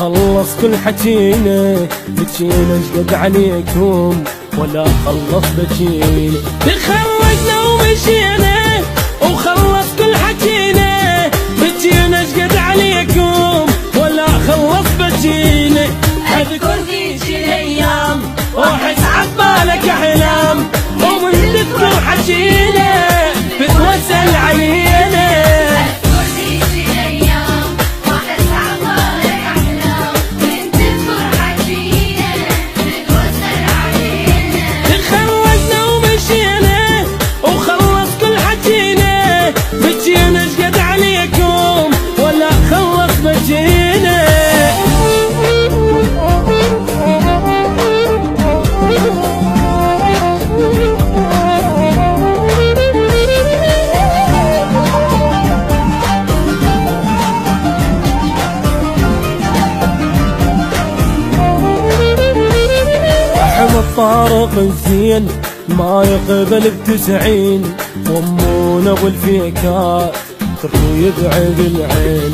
خلص كل حكينا، بكينا شقد عليكم ولا خلص بكينا. تخرجنا ومشينا وخلص كل حكينا، بكينا شقد عليكم ولا خلص بكينا. اذكر ذيك الايام واحس عبالك احلام، ومن تذكر حكينا بتوسل علينا. بكينا شقد عليكم ولا خلص بكينا. أحمد طارق الزين ما يقبل ب90، وامونا ابو الفيكات تركو يبعد العين.